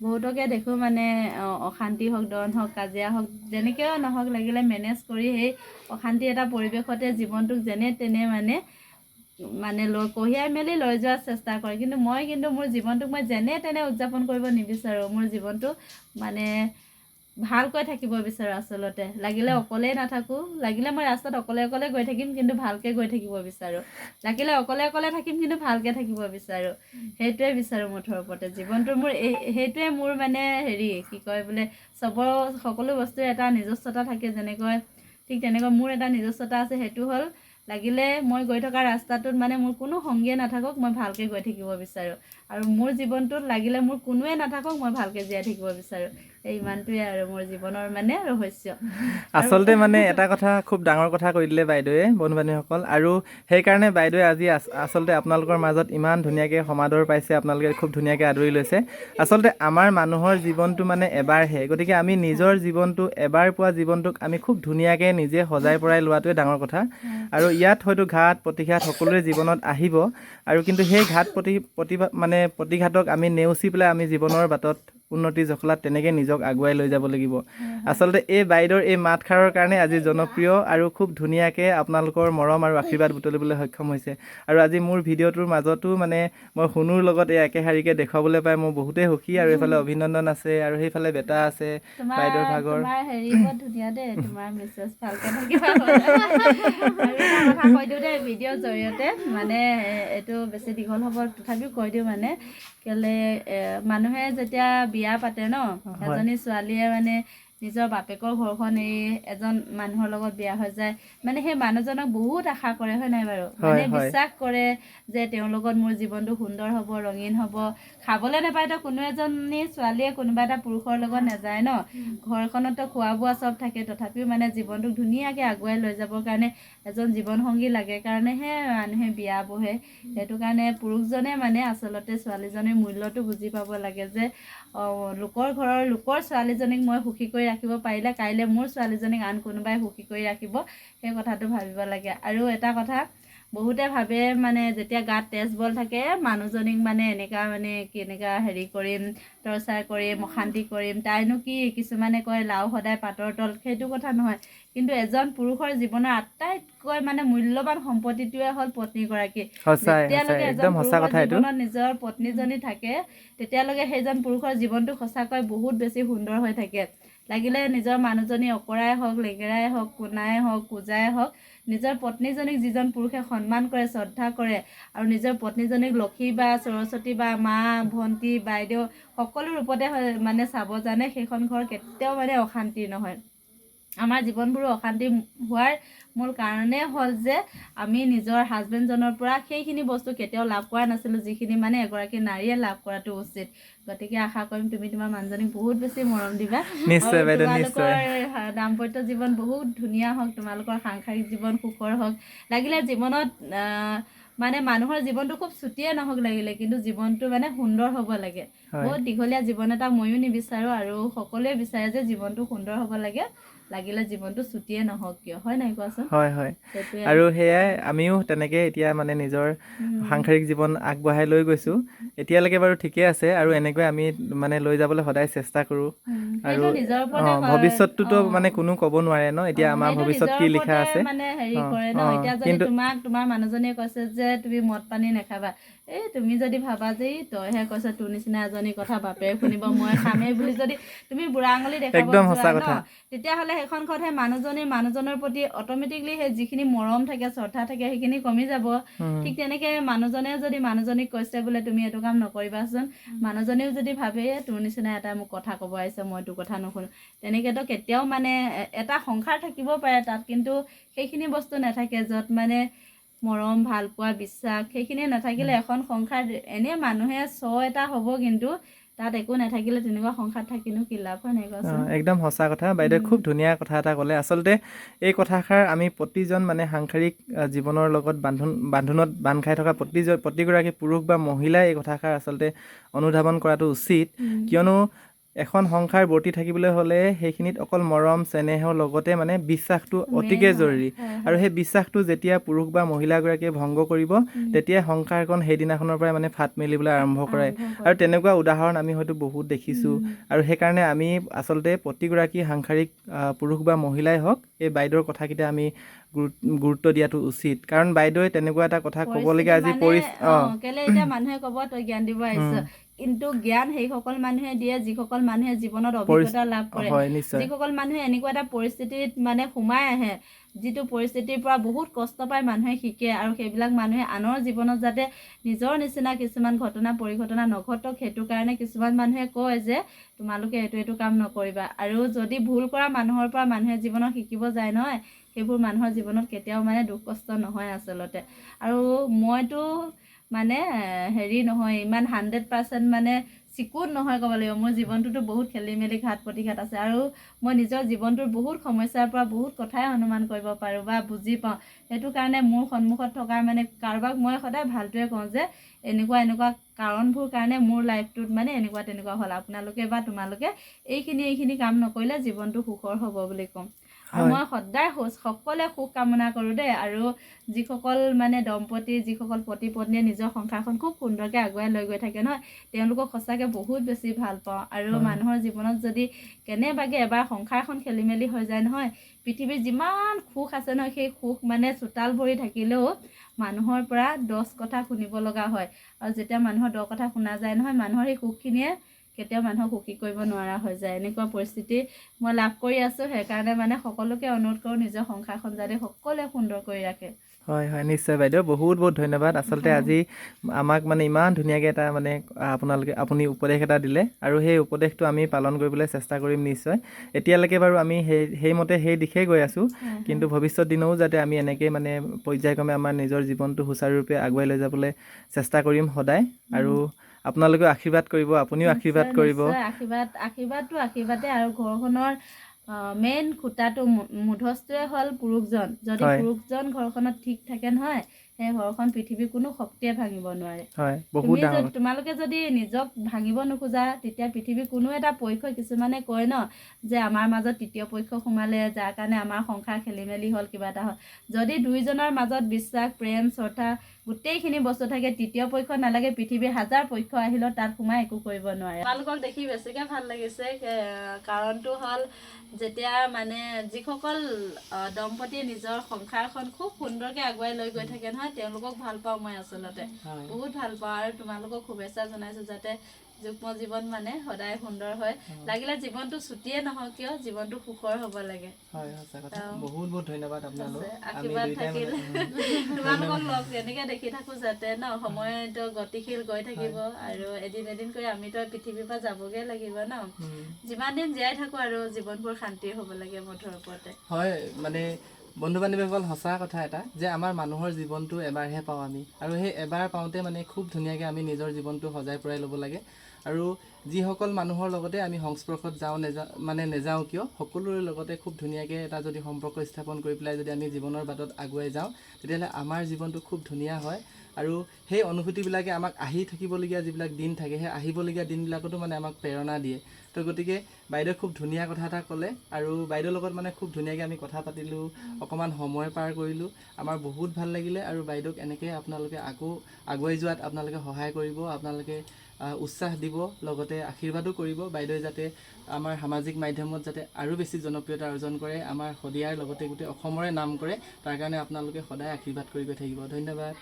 বহুতকে দেখোঁ মানে অশান্তি হওক দন হওক কাজিয়া হওক যেনেকৈও নহওক লাগিলে মেনেজ কৰি সেই অশান্তি এটা পৰিৱেশতে জীৱনটোক যেনে তেনে মানে কঢ়িয়াই মেলি লৈ যোৱাৰ চেষ্টা কৰে। কিন্তু মোৰ জীৱনটোক মই যেনে তেনে উদযাপন কৰিব নিবিচাৰোঁ। মোৰ জীৱনটো মানে ভালকৈ থাকিব বিচাৰোঁ আচলতে। লাগিলে অকলেই নাথাকোঁ, লাগিলে মই ৰাস্তাত অকলে অকলে গৈ থাকিম কিন্তু ভালকৈ গৈ থাকিব বিচাৰোঁ। লাগিলে অকলে অকলে থাকিম কিন্তু ভালকৈ থাকিব বিচাৰোঁ। সেইটোৱে বিচাৰোঁ মুঠৰ ওপৰতে জীৱনটোৰ মোৰ সেইটোৱে মোৰ মানে কি কয় বোলে সকলো বস্তুৰে এটা নিজস্বতা থাকে যেনেকৈ ঠিক তেনেকৈ মোৰ এটা নিজস্বতা আছে। সেইটো হ'ল লাগিলে মই গৈ থকা ৰাস্তাটোত মানে মোৰ কোনো সংগীয়ে নাথাকক, মই ভালকৈ গৈ থাকিব বিচাৰোঁ। আৰু মোৰ জীৱনটোত লাগিলে মোৰ কোনোৱে নাথাকক, মই ভালকৈ জীয়াই থাকিব বিচাৰোঁ। এই ইমানটোৱে আৰু মোৰ জীৱনৰ মানে ৰহস্য। আচলতে মানে এটা কথা খুব ডাঙৰ কথা কৈ দিলে বাইদেৱে, বন্ধু বান্ধৱীসকল। আৰু সেইকাৰণে বাইদেৱে আজি আচলতে আপোনালোকৰ মাজত ইমান ধুনীয়াকৈ সমাদৰ পাইছে, আপোনালোকে খুব ধুনীয়াকৈ আদৰি লৈছে। আচলতে আমাৰ মানুহৰ জীৱনটো মানে এবাৰহে, গতিকে আমি নিজৰ জীৱনটো এবাৰ পোৱা জীৱনটোক আমি খুব ধুনীয়াকৈ নিজে সজাই পৰাই লোৱাটোৱে ডাঙৰ কথা। আৰু ইয়াত হয়তো ঘাত প্ৰতিঘাত সকলোৰে জীৱনত আহিব, আৰু কিন্তু সেই ঘাত প্ৰতিঘাতক আমি নেওচি পেলাই আমি জীৱনৰ বাটত উন্নতি জখলাত তেনেকৈ নিজক আগুৱাই লৈ যাব লাগিব। আচলতে এই বাইদেউৰ এই মাতষাৰৰ কাৰণে আজি জনপ্ৰিয় আৰু খুব ধুনীয়াকৈ আপোনালোকৰ মৰম আৰু আশীৰ্বাদ বুটলিবলৈ সক্ষম হৈছে। আৰু আজি মোৰ ভিডিঅ'টোৰ মাজতো মানে মই শুনুৰ লগত এই একেশাৰীকৈ দেখুৱাবলৈ পাই মই বহুতেই সুখী। আৰু এইফালে অভিনন্দন আছে আৰু সেইফালে বেটা আছে বাইদেউৰ ভাগৰ। তোমাৰ বৰ ধুনীয়া দেই, তোমাৰ মেছেজ ভালকৈ থাকিবা। আৰু এটা কথা কৈ দিওঁ দেই ভিডিঅ'ৰ জৰিয়তে, মানে এইটো বেছি দীঘল হ'ব তথাপিও কৈ দিওঁ মানে কেলে মানুহে যেতিয়া বিয়া পাতে ন, এজনী ছোৱালীয়ে মানে নিজৰ বাপেকৰ ঘৰখন এজন মানুহৰ লগত বিয়া হৈ যায়, মানে সেই মানুহজনক বহুত আশা কৰে, হয় নাই বাৰু? মানে বিশ্বাস কৰে যে তেওঁৰ লগত মোৰ জীৱনটো সুন্দৰ হ'ব, ৰঙীন হ'ব। খাবলৈ নাপায়তো কোনো এজনী ছোৱালীয়ে কোনোবা এটা পুৰুষৰ লগত নাযায় ন। ঘৰখনতো খোৱা বোৱা চব থাকে, তথাপিও মানে জীৱনটোক ধুনীয়াকৈ আগুৱাই লৈ যাবৰ কাৰণে এজন জীৱনসংগী লাগে কাৰণেহে মানুহে বিয়া বহে। সেইটো কাৰণে পুৰুষজনে মানে আচলতে ছোৱালীজনীৰ মূল্যটো বুজি পাব লাগে যে লোকৰ ছোৱালীজনীক মই সুখী কৰি ৰাখিব পাৰিলে কাইলৈ মোৰ ছোৱালীজনীক আন কোনোবাই সুখী কৰি ৰাখিব, সেই কথাটো ভাবিব লাগে। আৰু এটা কথা বহুতে ভাবে মানে যেতিয়া গাত তেজ বল থাকে মানুহজনীক মানে কেনেকা কৰিম, টৰ্চাৰ কৰিম, অশান্তি কৰিম, তাইনো কি, কিছুমানে কয় লাও সদায় পাতৰ তল, সেইটো কথা নহয়। কিন্তু এজন পুৰুষৰ জীৱনৰ আটাইতকৈ মানে মূল্যৱান সম্পত্তিটোৱে হ'ল পত্নীগৰাকী। যেতিয়ালৈকে এজন পুৰুষৰ জীৱনত নিজৰ পত্নীজনী থাকে তেতিয়ালৈকে সেইজন পুৰুষৰ জীৱনটো সঁচাকৈ বহুত বেছি সুন্দৰ হৈ থাকে। লাগিলে নিজৰ মানুহজনী অকৰাই হওক, লেঙেৰাই হওক, কোনাই হওক, কোজাই হওক, নিজৰ পত্নীজনীক যিজন পুৰুষে সন্মান কৰে, শ্ৰদ্ধা কৰে আৰু নিজৰ পত্নীজনীক লক্ষী বা সৰস্বতী বা মা, ভণ্টি, বাইদেউ সকলো ৰূপতে মানে চাব জানে, সেইখন ঘৰ কেতিয়াও মানে অশান্তি নহয়। আমাৰ জীৱনবোৰো অশান্তি হোৱাৰ মূল কাৰণেই হ'ল যে আমি নিজৰ হাজবেণ্ডজনৰ পৰা সেইখিনি বস্তু কেতিয়াও লাভ কৰা নাছিলোঁ, যিখিনি মানে এগৰাকী নাৰীয়ে লাভ কৰাটো উচিত। গতিকে আশা কৰিম তুমি তোমাৰ মানুহজনীক বহুত বেছি মৰম দিবা। নিশ্চয় বাইদেউ, তোমালোকৰ দাম্পত্য জীৱন বহুত ধুনীয়া হওক, তোমালোকৰ সাংসাৰিক জীৱন সুখৰ হওক। লাগিলে জীৱনত মানে মানুহৰ জীৱনটো খুব ছুটিয়ে নহওক লাগিলে, কিন্তু জীৱনটো মানে সুন্দৰ হ'ব লাগে। বহুত দীঘলীয়া জীৱন এটা ময়ো নিবিচাৰোঁ, আৰু সকলোৱে বিচাৰে যে জীৱনটো সুন্দৰ হ'ব লাগে, লাগিলে জীৱনটো ছুটিয়ে নহওক কিয়, হয় নাই কোৱাচোন? হয় হয়। আৰু সেয়াই আমিও তেনেকৈ এতিয়া মানে নিজৰ সাংসাৰিক জীৱন আগবঢ়াই লৈ গৈছোঁ। এতিয়ালৈকে বাৰু ঠিকে আছে, আৰু এনেকৈ আমি মানে লৈ যাবলৈ সদায় চেষ্টা কৰোঁ। আৰু ভৱিষ্যতটোতো মানে কোনো ক'ব নোৱাৰে ন, এতিয়া আমাৰ ভৱিষ্যত কি লিখা আছে। মানে কৰে ন, এতিয়া যদি তোমাৰ মানুহজনীয়ে কৈছে যে তুমি মদ পানী নাখাবা, তুমি যদি ভাবা যে তইহে কৈছ, তোৰ নিচিনা এজনী কথা বাপেৰে শুনিব, মই খামেই বুলি যদি তুমি বুঢ়া আঙুলি দেখাব যোৱা ন, তেতিয়াহ'লে সেইখন ঘৰত সেই মানুহজনৰ প্ৰতি অট'মেটিকলি সেই যিখিনি মৰম থাকে, শ্ৰদ্ধা থাকে, সেইখিনি কমি যাব। ঠিক তেনেকৈ মানুহজনেও যদি মানুহজনীক কৈছে বোলে তুমি এইটো কাম নকৰিবাচোন, মানুহজনেও যদি ভাবে তোৰ নিচিনা এটা মোক কথা ক'ব আহিছে, মই তোৰ কথা নুশুনো, তেনেকৈতো কেতিয়াও মানে এটা সংসাৰ থাকিব পাৰে তাত, কিন্তু সেইখিনি বস্তু নাথাকে য'ত মানে মৰম, ভালপোৱা, বিশ্বাস সেইখিনি নাথাকিলে এখন সংসাৰ এনেই মানুহে এটা হ'ব, কিন্তু তাত একো নাথাকিলে তেনেকুৱা সংসাৰ থাকিনো কি লাভ, হয় নাই কোৱাচোন? একদম সঁচা কথা বাইদেউ, খুব ধুনীয়া কথা এটা ক'লে। আচলতে এই কথাষাৰ আমি প্ৰতিজন মানে সাংসাৰিক জীৱনৰ লগত বান্ধোনত বান্ধ খাই থকা প্ৰতিগৰাকী পুৰুষ বা মহিলাই এই কথাষাৰ আচলতে অনুধাৱন কৰাটো উচিত। কিয়নো এখন সংসাৰ বৰ্তি থাকিবলৈ হ'লে সেইখিনিত অকল মৰম চেনেহৰ লগতে মানে বিশ্বাসটো অতিকে জৰুৰী আৰু সেই বিশ্বাসটো যেতিয়া পুৰুষ বা মহিলাগৰাকীয়ে ভংগ কৰিব তেতিয়া সংসাৰখন সেইদিনাখনৰ পৰাই মানে ফাট মেলিবলৈ আৰম্ভ কৰে আৰু তেনেকুৱা উদাহৰণ আমি হয়তো বহুত দেখিছোঁ আৰু সেইকাৰণে আমি আচলতে প্ৰতিগৰাকী সাংসাৰিক পুৰুষ বা মহিলাই হওক এই বাইদেউৰ কথাকেইটা আমি গুৰুত্ব দিয়াটো উচিত কাৰণ বাইদেৱে তেনেকুৱা এটা কথা ক'বলগীয়া আজি কেলে এতিয়া মানুহে ক'ব তই জ্ঞান দিব আহিছ কিন্তু জ্ঞান সেইসকল মানুহে দিয়ে যিসকল মানুহে জীৱনত অভিজ্ঞতা লাভ কৰে যিসকল মানুহে এনেকুৱা এটা পৰিস্থিতিত মানে সোমাই আহে যিটো পৰিস্থিতিৰ পৰা বহুত কষ্ট পাই মানুহে শিকে আৰু সেইবিলাক মানুহে আনৰ জীৱনত যাতে নিজৰ নিচিনা কিছুমান ঘটনা পৰিঘটনা নঘটক সেইটো কাৰণে কিছুমান মানুহে কয় যে তোমালোকে এইটো কাম নকৰিবা আৰু যদি ভুল কৰা মানুহৰ পৰা মানুহে জীৱনত শিকিব যায় নহয় সেইবোৰ মানুহৰ জীৱনত কেতিয়াও মানে দুখ কষ্ট নহয় আচলতে আৰু মইতো মানে হেৰি নহয় ইমান 100% মানে চিকুণ নহয় ক'ব লাগিব মোৰ জীৱনটোতো বহুত খেলি মেলি ঘাট প্ৰতিঘাত আছে আৰু মই নিজৰ জীৱনটোৰ বহুত সমস্যাৰ পৰা বহুত কথাই অনুমান কৰিব পাৰোঁ বা বুজি পাওঁ সেইটো কাৰণে মোৰ সন্মুখত থকা মানে কাৰোবাক মই সদায় ভালটোৱে কওঁ যে এনেকুৱা কাৰণবোৰ কাৰণে মোৰ লাইফটোত মানে এনেকুৱা তেনেকুৱা হ'ল আপোনালোকে বা তোমালোকে এইখিনি কাম নকৰিলে জীৱনটো সুখৰ হ'ব বুলি ক'ম আৰু মই সদায় সকলোৱে সুখ কামনা কৰোঁ দেই আৰু যিসকল মানে দম্পতি যিসকল পতি পত্নীয়ে নিজৰ সংসাৰখন খুব সুন্দৰকৈ আগুৱাই লৈ গৈ থাকে নহয় তেওঁলোকক সঁচাকৈ বহুত বেছি ভাল পাওঁ আৰু মানুহৰ জীৱনত যদি কেনেবাকৈ এবাৰ সংসাৰখন খেলি মেলি হৈ যায় নহয় পৃথিৱীৰ যিমান সুখ আছে নহয় সেই সুখ মানে চোতাল ভৰি থাকিলেও মানুহৰ পৰা 10 কথা শুনিব লগা হয় আৰু যেতিয়া মানুহৰ 10 কথা শুনা যায় নহয় মানুহৰ সেই সুখখিনিয়ে কেতিয়াও মানুহক সুখী কৰিব নোৱাৰা হৈ যায় এনেকুৱা পৰিস্থিতি মই লাভ কৰি আছোঁ সেইকাৰণে মানে সকলোকে অনুৰোধ কৰোঁ নিজৰ সংসাৰখন যাতে সকলোৱে সুন্দৰ কৰি ৰাখে হয় হয় নিশ্চয় বাইদেউ বহুত বহুত ধন্যবাদ আচলতে আজি আমাক মানে ইমান ধুনীয়াকৈ এটা মানে আপুনি উপদেশ এটা দিলে আৰু সেই উপদেশটো আমি পালন কৰিবলৈ চেষ্টা কৰিম নিশ্চয় এতিয়ালৈকে বাৰু আমি সেইমতে সেই দিশেই গৈ আছোঁ কিন্তু ভৱিষ্যত দিনও যাতে আমি এনেকৈ মানে পৰ্যায়ক্ৰমে আমাৰ নিজৰ জীৱনটো সুচাৰুৰূপে আগুৱাই লৈ যাবলৈ চেষ্টা কৰিম সদায় আৰু আপোনালোকেও আশীৰ্বাদ কৰিব আপুনিও আশীৰ্বাদ কৰিব আশীৰ্বাদটো আশীৰ্বাদে আৰু ঘৰখনৰ মেইন খুঁটাটো মুধচটোৱে হ'ল পুৰুষজন যদি পুৰুষজন ঘৰখনত ঠিক থাকে নহয় সেই ঘৰখন পৃথিৱীৰ কোনো শক্তিয়ে ভাঙিব নোৱাৰে তোমালোকে যদি নিজক ভাঙিব নোখোজা তেতিয়া পৃথিৱীৰ কোনো এটা পক্ষ কিছুমানে কয় ন যে আমাৰ মাজত তৃতীয় পক্ষ সোমালে যাৰ কাৰণে আমাৰ সংসাৰ খেলি মেলি হ'ল কিবা এটা হ'ল যদি দুইজনৰ মাজত বিশ্বাস প্ৰেম শ্ৰদ্ধা গোটেইখিনি বস্তু থাকে তৃতীয় পক্ষ নালাগে পৃথিৱীৰ 1000 পক্ষ আহিলেও তাত সোমাই একো কৰিব নোৱাৰে তোমালোকক দেখি বেছিকৈ ভাল লাগিছে কাৰণটো হ'ল যেতিয়া মানে যিসকল দম্পতীয়ে নিজৰ সংসাৰখন খুব সুন্দৰকৈ আগুৱাই লৈ গৈ থাকে নহয় তেওঁলোকক ভাল পাওঁ মই আচলতে বহুত ভাল পাওঁ আৰু তোমালোকক শুভেচ্ছা জনাইছোঁ যাতে যুগ্ম জীৱন মানে সদায় সুন্দৰ হয় লাগিলে জীৱনটো ছুটিয়ে নহওক কিয় জীৱনটো সুখৰ হ'ব লাগে বহুত বহুত ধন্যবাদ আপোনালোক আশীৰ্বাদ থাকিল তোমালোকক লগ এনেকৈ দেখি থাকোঁ যাতে ন সময়টো গতিশীল গৈ থাকিব আৰু এদিন কৰি আমিতো পৃথিৱীৰ পৰা যাবগৈ লাগিব ন যিমান দিন জীয়াই থাকোঁ আৰু জীৱনবোৰ শান্তিৰ হ'ব লাগে মুঠৰ ওপৰতে হয় মানে বন্ধু বান্ধৱীসকল সঁচা কথা এটা যে আমাৰ মানুহৰ জীৱনটো এবাৰহে পাওঁ আমি আৰু সেই এবাৰ পাওঁতে মানে খুব ধুনীয়াকৈ আমি নিজৰ জীৱনটো সজাই পৰাই ল'ব লাগে আৰু যিসকল মানুহৰ লগতে আমি সংস্পৰ্শত নেযাওঁ কিয় সকলোৰে লগতে খুব ধুনীয়াকৈ এটা যদি সম্পৰ্ক স্থাপন কৰি পেলাই যদি আমি জীৱনৰ বাটত আগুৱাই যাওঁ তেতিয়াহ'লে আমাৰ জীৱনটো খুব ধুনীয়া হয় আৰু সেই অনুভূতিবিলাকে আমাক আহি থাকিবলগীয়া যিবিলাক দিন থাকে সেই আহিবলগীয়া দিনবিলাকতো মানে আমাক প্ৰেৰণা দিয়ে তো গতিকে বাইদেৱে খুব ধুনীয়া কথা এটা ক'লে আৰু বাইদেউৰ লগত মানে খুব ধুনীয়াকৈ আমি কথা পাতিলোঁ অকণমান সময় পাৰ কৰিলোঁ আমাৰ বহুত ভাল লাগিলে আৰু বাইদেউক এনেকৈ আপোনালোকে আকৌ আগুৱাই যোৱাত আপোনালোকে সহায় কৰিব আপোনালোকে উৎসাহ দিব লগতে আশীৰ্বাদো কৰিব বাইদেৱে যাতে আমাৰ সামাজিক মাধ্যমত যাতে আৰু বেছি জনপ্ৰিয়তা অৰ্জন কৰে আমাৰ শদিয়াৰ লগতে গোটেই অসমৰে নাম কৰে তাৰ কাৰণে আপোনালোকে সদায় আশীৰ্বাদ কৰি গৈ থাকিব ধন্যবাদ